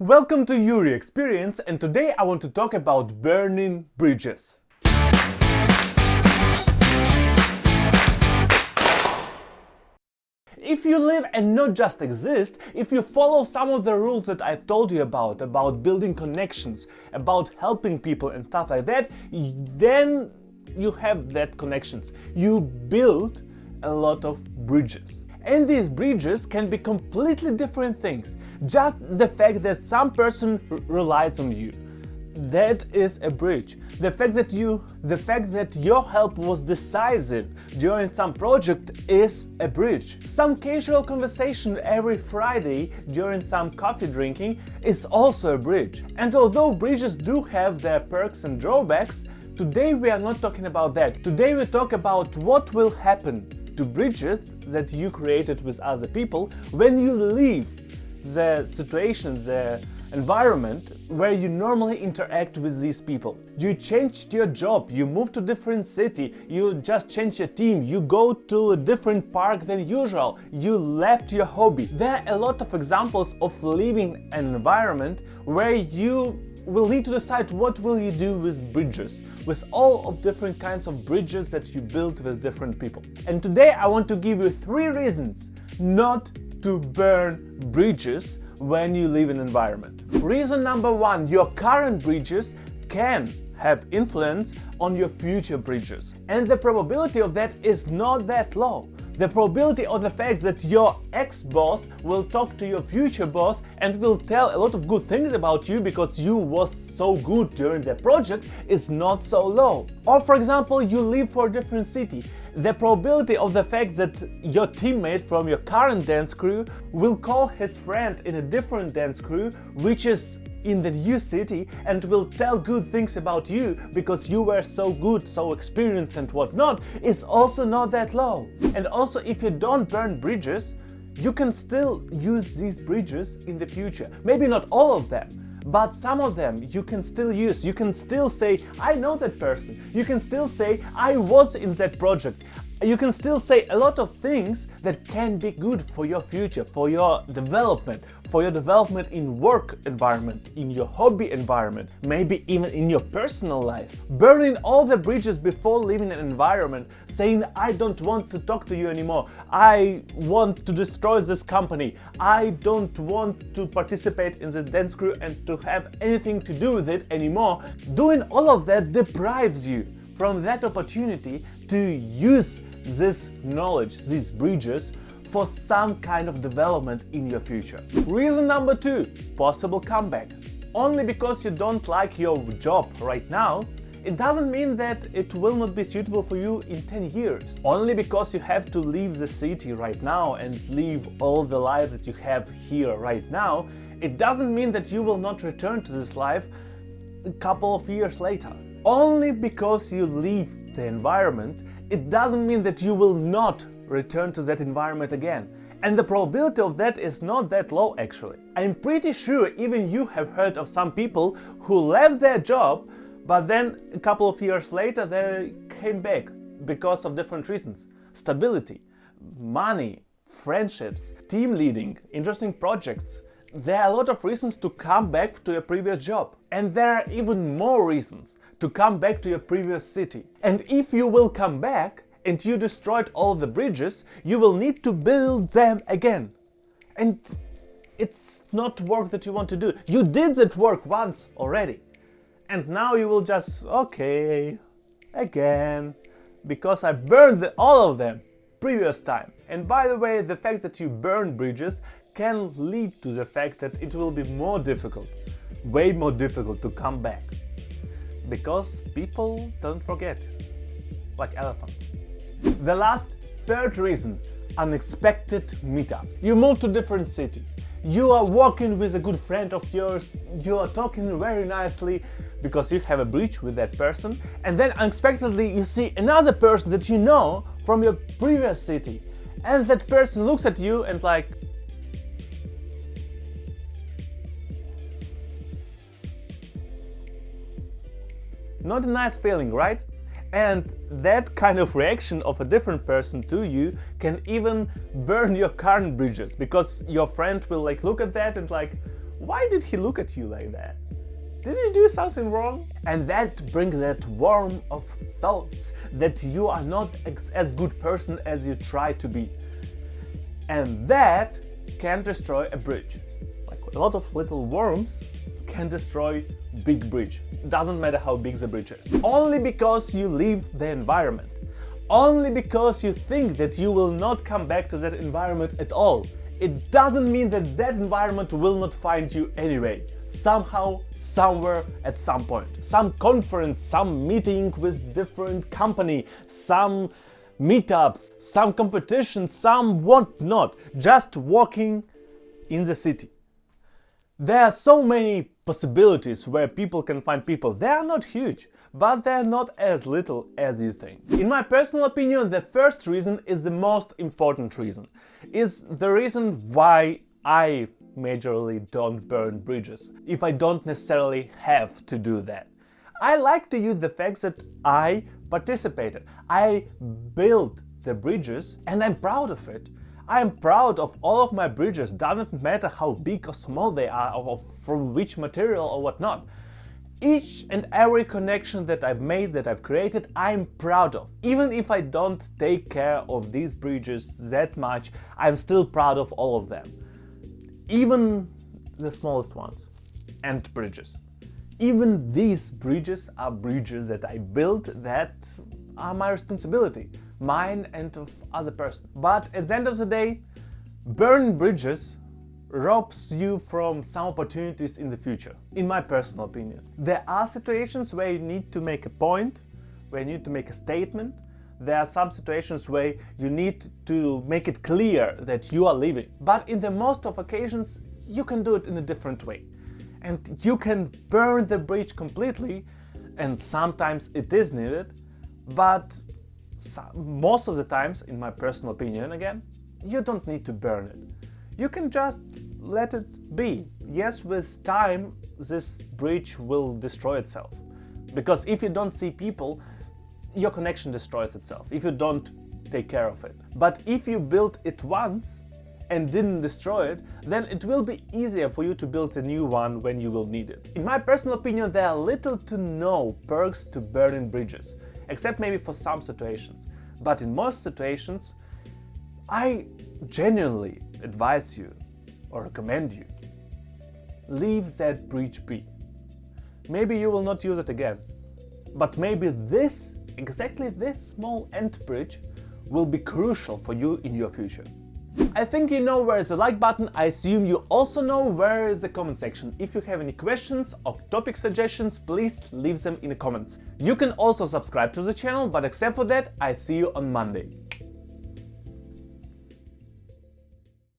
Welcome to Yury Experience, and today I want to talk about burning bridges. If you live and not just exist, if you follow some of the rules that I've told you about building connections, about helping people and stuff like that, then you have that connections. You build a lot of bridges. And these bridges can be completely different things. Just the fact that some person relies on you, that is a bridge. The fact that your help was decisive during some project is a bridge. Some casual conversation every Friday during some coffee drinking is also a bridge. And although bridges do have their perks and drawbacks, today we are not talking about that. Today we talk about what will happen to bridges that you created with other people when you leave the situation, the environment where you normally interact with these people. You changed your job, you moved to a different city, you just changed your team, you go to a different park than usual, you left your hobby. There are a lot of examples of leaving an environment where you will need to decide what will you do with bridges, with all of different kinds of bridges that you build with different people. And today I want to give you 3 reasons not to burn bridges when you leave an environment. Reason number 1, your current bridges can have influence on your future bridges. And the probability of that is not that low. The probability of the fact that your ex-boss will talk to your future boss and will tell a lot of good things about you because you was so good during the project is not so low. Or for example, you leave for a different city. The probability of the fact that your teammate from your current dance crew will call his friend in a different dance crew, which is in the new city, and will tell good things about you because you were so good, so experienced and whatnot, is also not that low. And also, if you don't burn bridges, you can still use these bridges in the future. Maybe not all of them, but some of them you can still use. You can still say, I know that person. You can still say, I was in that project. You can still say a lot of things that can be good for your future, for your development in work environment, in your hobby environment, maybe even in your personal life. Burning all the bridges before leaving an environment, saying, I don't want to talk to you anymore, I want to destroy this company, I don't want to participate in the dance crew and to have anything to do with it anymore. Doing all of that deprives you from that opportunity to use this knowledge, these bridges, for some kind of development in your future. Reason number 2, possible comeback. Only because you don't like your job right now, it doesn't mean that it will not be suitable for you in 10 years. Only because you have to leave the city right now and leave all the life that you have here right now, it doesn't mean that you will not return to this life a couple of years later. Only because you leave the environment, it doesn't mean that you will not return to that environment again. And the probability of that is not that low actually. I'm pretty sure even you have heard of some people who left their job, but then a couple of years later they came back because of different reasons. Stability, money, friendships, team leading, interesting projects. There are a lot of reasons to come back to your previous job. And there are even more reasons to come back to your previous city. And if you will come back and you destroyed all the bridges, you will need to build them again. And it's not work that you want to do. You did that work once already. And now you will just, okay, again, because I burned all of them previous time. And by the way, the fact that you burn bridges can lead to the fact that it will be more difficult, way more difficult to come back. Because people don't forget, like elephants. The last, 3rd reason, unexpected meetups. You move to a different city. You are walking with a good friend of yours, you are talking very nicely because you have a bridge with that person, and then unexpectedly you see another person that you know from your previous city, and that person looks at you and like, not a nice feeling, right? And that kind of reaction of a different person to you can even burn your current bridges, because your friend will look at that and Why did he look at you like that? Did you do something wrong? And that brings that worm of thoughts that you are not as good person as you try to be. And that can destroy a bridge. Like a lot of little worms can destroy big bridge. Doesn't matter how big the bridge is. Only because you leave the environment. Only because you think that you will not come back to that environment at all. It doesn't mean that that environment will not find you anyway. Somehow, somewhere, at some point. Some conference, some meeting with different company, some meetups, some competition, some whatnot. Just walking in the city. There are so many possibilities where people can find people. They are not huge, but they're not as little as you think. In my personal opinion, the first reason is the most important reason. Is the reason why I majorly don't burn bridges, if I don't necessarily have to do that. I like to use the fact that I participated. I built the bridges and I'm proud of it. I am proud of all of my bridges, doesn't matter how big or small they are, or from which material or whatnot. Each and every connection that I've made, that I've created, I'm proud of. Even if I don't take care of these bridges that much, I'm still proud of all of them. Even the smallest ones and bridges. Even these bridges are bridges that I built that are my responsibility, mine and of other person. But at the end of the day, burning bridges robs you from some opportunities in the future, in my personal opinion. There are situations where you need to make a point, where you need to make a statement. There are some situations where you need to make it clear that you are leaving. But in the most of occasions, you can do it in a different way. And you can burn the bridge completely, and sometimes it is needed, but most of the times, in my personal opinion again, you don't need to burn it. You can just let it be. Yes, with time, this bridge will destroy itself. Because if you don't see people, your connection destroys itself, if you don't take care of it. But if you built it once and didn't destroy it, then it will be easier for you to build a new one when you will need it. In my personal opinion, there are little to no perks to burning bridges, except maybe for some situations. But in most situations, I genuinely advise you or recommend you, leave that bridge be. Maybe you will not use it again, but maybe this, exactly this small end bridge, will be crucial for you in your future. I think you know where is the like button. I assume you also know where is the comment section. If you have any questions or topic suggestions, please leave them in the comments. You can also subscribe to the channel, but except for that, I see you on Monday.